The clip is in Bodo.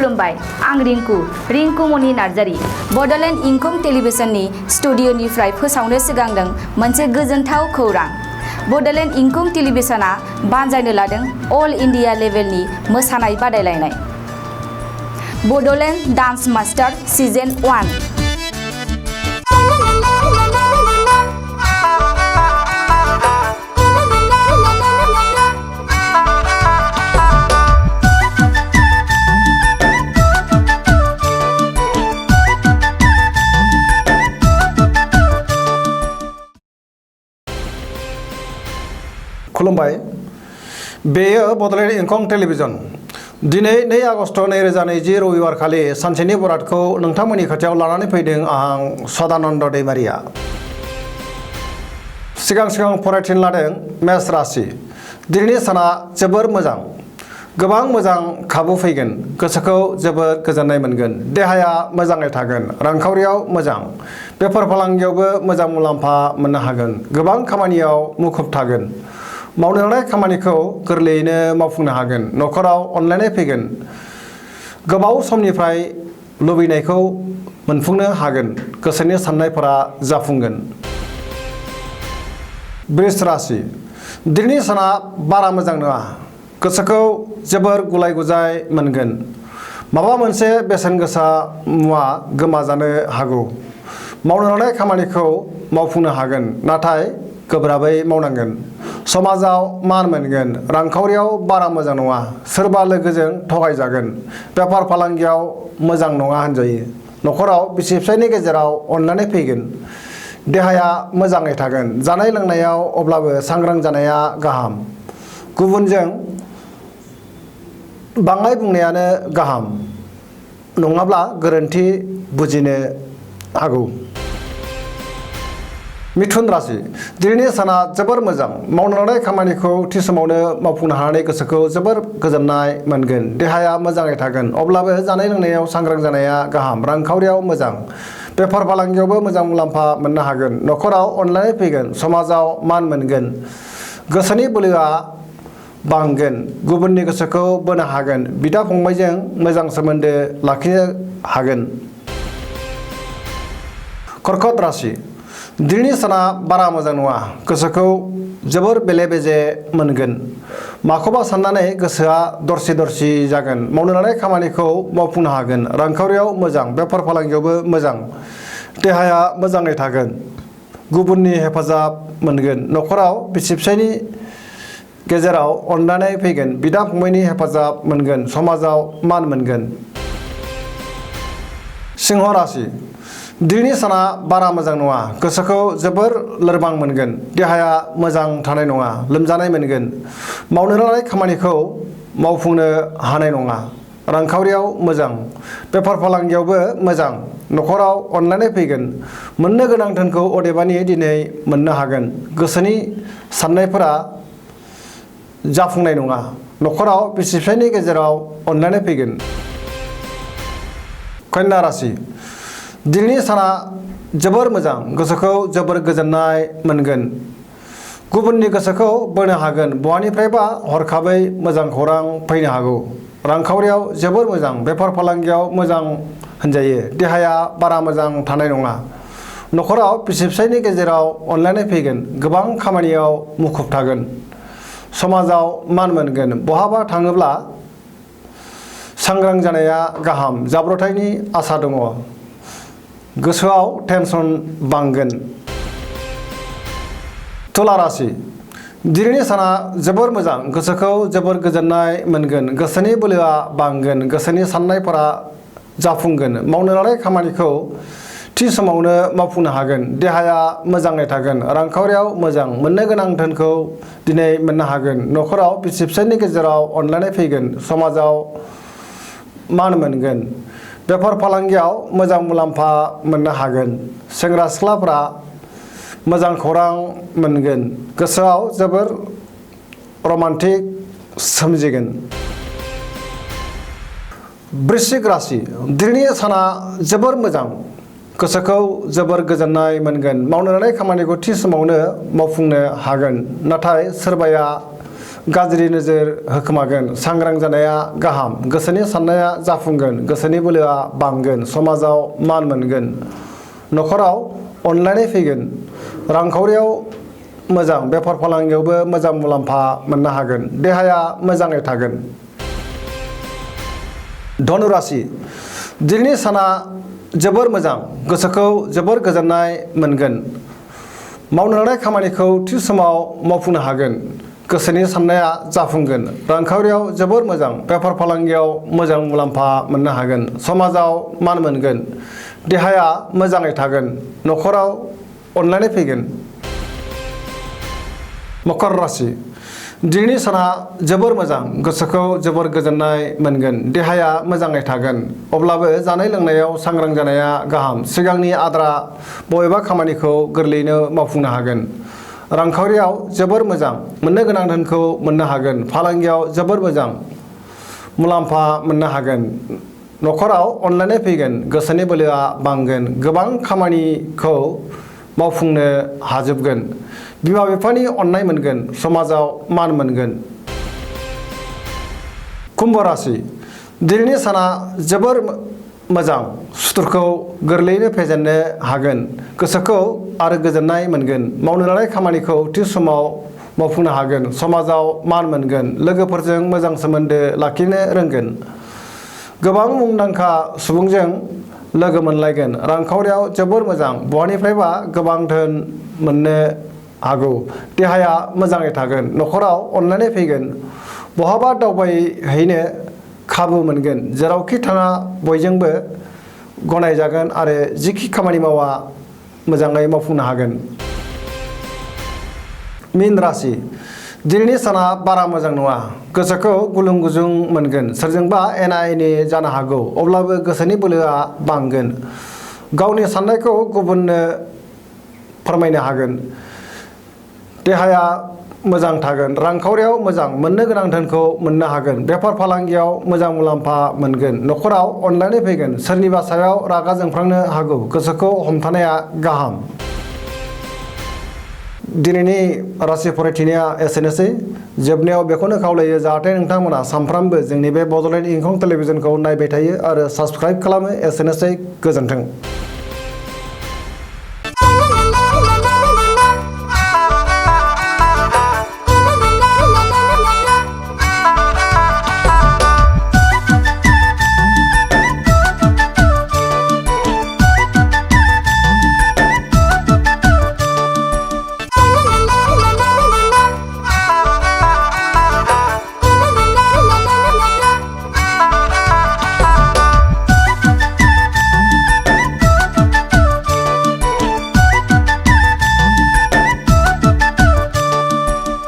खुलुमबाय आं रिंकु मनि नार्जारी बड'लेण्ड इंखं टेलिभिजननि स्टुडिअनिफ्राय फोसावनो सिगांदों मोनसे गोजोनथाव खौरां। बड'लेण्ड इंखं टेलिभिजना बानजायनो लादों अल इंडिया लेभेलनि मोसानाय बादायलायनाय बड'लेण्ड डान्स मास्टार सिजन 1। खुलुमबाय बेयो बड'लेण्ड इंखं टेलिभिजन दिनै 2 आगस्ट 2020 रबिबार खालि सानसेनि बरादखौ नोंथांमोननि खाथियाव लानानै फैदों आं सदानन्द दैमारिया। सिगां फरायथिन लादों मेष राशि। दिनैनि साना जोबोर मोजां, गोबां मोजां खाबु फैगोन, गोसोखौ जोबोर गोजोननाय मोनगोन, देहाया मोजाङै थागोन, रांखावरियाव मोजां, बेफार फालांगियावबो मोजां मुलाम्फा मोननो हागोन, गोबां खामानियाव मुखुब थागोन, मावनो लानाय खामानिखौ गोरलैयैनो मावफुंनो हागोन, न'खराव अनलायनाय फैगोन, गोबाव समनिफ्राय लुबैनायखौ मोनफुंनो हागोन, गोसोनि साननायफोरा जाफुंगोन। वृष राशि। दिनैनि साना बारा मोजां नङा, गोसोखौ जोबोर गुलाय गुजाय मोनगोन, माबा मोनसे बेसेन गोसा मुवा गोमाजानो हागौ, मावनो लानाय खामानिखौ मावफुंनो हागोन नाथाय गोब्राबै मावनांगोन, समाजाव मान मोनगोन, रांखावरियाव बारा मोजां नङा, सोरबा लोगोजों थगायजागोन, बेफार फालांगियाव मोजां नङा होनजायो, न'खराव बिसि फिसायनि गेजेराव अनलायनाय फैगोन, देहाया मोजाङै थागोन, जानाय लोंनायाव अब्लाबो सांग्रां जानाया गाहाम, गुबुनजों बाङाय बुंनायानो गाहाम नङाब्ला गोरोन्थि बुजिनो हागौ। मिथुन राशि। दिनैनि साना जोबोर मोजां, मावनो लानाय खामानिखौ थि समावनो मावफुंनो हानानै गोसोखौ जोबोर गोजोननाय मोनगोन, देहाया मोजाङै थागोन, अब्लाबो जानाय लोंनायाव सांग्रां जानाया गाहाम, रांखावरियाव मोजां, बेफार फालांगियावबो मोजां मुलाम्फा मोननो हागोन, न'खराव अनलायनाय फैगोन, समाजाव मान मोनगोन, गोसोनि बोलोआ बांगोन, गुबुननि गोसोखौ बोनो हागोन, बिदा फंबायजों मोजां सोमोन्दो लाखिनो हागोन। कर्कट राशि। दिनैनि साना बारा मोजां नङा, गोसोखौ जोबोर बेले बेजे मोनगोन, माखौबा साननानै गोसोआ दरसि जागोन, मावनो लानाय खामानिखौ मावफुंनो हागोन, रांखावरियाव मोजां, बेफार फालांगियावबो मोजां, देहाया मोजाङै थागोन, गुबुननि हेफाजाब मोनगोन, न'खराव बिसि फिसायनि गेजेराव अनलायनाय फैगोन, बिदा फंबायनि हेफाजाब मोनगोन, समाजाव मान मोनगोन। सिंह राशि। दिनैनि साना बारा मोजां नङा, गोसोखौ जोबोर लोरबां मोनगोन, देहाया मोजां थानाय नङा, लोमजानाय मोनगोन, मावनो लानाय खामानिखौ मावफुंनो हानाय नङा, रांखावरियाव मोजां, बेफार फालांगियावबो मोजां, न'खराव अनलायनाय फैगोन, मोननो गोनां धोनखौ अदेबानि दिनै मोननो हागोन, गोसोनि साननायफोरा जाफुंनाय नङा, न'खराव बिसि फिसायनि गेजेराव अनलायनाय फैगोन। कन्या राशि। दिनैनि साना जोबोर मोजां, गोसोखौ जोबोर गोजोननाय मोनगोन, गुबुननि गोसोखौ बोनो हागोन, बहानिफ्रायबा हरखाबै मोजां खौरां फैनो हागौ, रांखावरियाव जोबोर मोजां, बेफार फालांगियाव मोजां होनजायो, देहाया बारा मोजां थानाय नङा, न'खराव बिसि फिसायनि गेजेराव अनलायनाय फैगोन, गोबां खामानियाव मुखुब थागोन, समाजाव मान मोनगोन, बहाबा थाङोब्ला सांग्रां जानाया गाहाम, जाब्रबथायनि आसा दङ, गोसोआव टेनसन बांगोन। तुला राशि। दिनैनि साना जोबोर मोजां, गोसोखौ जोबोर गोजोननाय मोनगोन, गोसोनि बोलोआ बांगोन, गोसोनि साननायफोरा जाफुंगोन, मावनो लानाय खामानिखौ थि समावनो मावफुंनो हागोन, देहाया मोजाङै थागोन, रांखावरियाव मोजां, मोननो गोनां धोनखौ दिनै मोननो हागोन, न'खराव बिसि फिसायनि गेजेराव अनलायनाय फैगोन, समाजाव मान मोनगोन, बेफार फालांगियाव मोजां मुलाम्फा मोननो हागोन, सेंग्रा सिख्लाफ्रा मोजां खौरां मोनगोन, गोसोआव जोबोर रमान्टिक सोमजिगोन। वृश्चिक राशि। दिनैनि साना जोबोर मोजां, गोसोखौ जोबोर गोजोननाय मोनगोन, मावनो लानाय खामानिखौ थि समावनो मावफुंनो हागोन, नाथाय सोरबाया गाज्रि नोजोर होखोमागोन सांग्रां जानाया गाहाम गोसोनि साननाया जाफुंगोन गोसोनि बोलोआ बांगोन समाजाव मान मोनगोन न'खराव अनलायनाय फैगोन रांखावरियाव मोजां बेफार फालांगियावबो मोजां मुलाम्फा मोननो हागोन देहाया मोजाङै थागोन धनु राशि दिनैनि साना जोबोर मोजां गोसोखौ जोबोर गोजोननाय मोनगोन मावनो लानाय खामानिखौ थि समाव मावफुंनो हागोन गोसोनि साननाया जाफुंगोन रांखावरियाव जोबोर मोजां बेफार फालांगियाव मोजां मुलाम्फा मोननो हागोन समाजाव मान मोनगोन देहाया मोजाङै थागोन न'खराव अनलायनाय फैगोन मकर राशि दिनैनि साना जोबोर मोजां गोसोखौ जोबोर गोजोननाय मोनगोन देहाया मोजाङै थागोन अब्लाबो जानाय लोंनायाव सांग्रां जानाया गाहाम सिगांनि आद्रा बबेबा खामानिखौ गोरलैयैनो मावफुंनो हागोन रांखावरियाव जोबोर मोजां मोननो गोनां धोनखौ मोननो हागोन फालांगियाव जोबोर मोजां मुलाम्फा मोननो हागोन न'खराव अनलायनाय फैगोन गोसोनि बोलोआ बांगोन गोबां खामानिखौ मावफुंनो हाजोबगोन बिमा बिफानि अननाय मोनगोन समाजाव मान मोनगोन कुम्भ राशि दिनैनि साना जोबोर मोजां सुथुरखौ गोरलैयैनो फेजेननो हागोन गोसोखौ आरो गोजोननाय मोनगोन मावनो लानाय खामानिखौ थि समाव मावफुंनो हागोन समाजाव मान मोनगोन लोगोफोरजों मोजां सोमोन्दो लाखिनो रोंगोन गोबां मुंदांखा सुबुंजों लोगो मोनलायगोन रांखावरियाव जोबोर मोजां बहानिफ्रायबा गोबां धोन मोननो हागौ देहाया मोजाङै थागोन न'खराव अनलायनाय फैगोन बहाबा दावबायहैनो खाबु मोनगोन जेरावखि थाङा बयजोंबो गनायजागोन आरो जिखि खामानि मावा मोजाङै मावफुंनो हागोन मीन राशि दिनैनि साना बारा मोजां नङा गोसोखौ गुलुं गुजुं मोनगोन सोरजोंबा एना एनि जानो हागौ अब्लाबो गोसोनि बोलोआ बांगोन गावनि साननायखौ गुबुननो फोरमायनो हागोन देहाया मोजां थागोन रांखावरियाव मोजां मोननो गोनां धोनखौ मोननो हागोन बेफार फालांगियाव मोजां मुलाम्फा मोनगोन न'खराव अनलायनाय फैगोन सोरनिबा सायाव रागा जोंफ्लांनो हागौ गोसोखौ हमथानाया गाहाम दिनैनि राशि फरायथिनाया एसेनोसै जोबनायाव बेखौनो खावलायो जाहाथे नोंथांमोना सानफ्रामबो जोंनि बे बड'लेण्ड इंखं टेलिभिजनखौ नायबाय थायो आरो साबस्क्राइब खालामो एसेनोसै गोजोन्थों।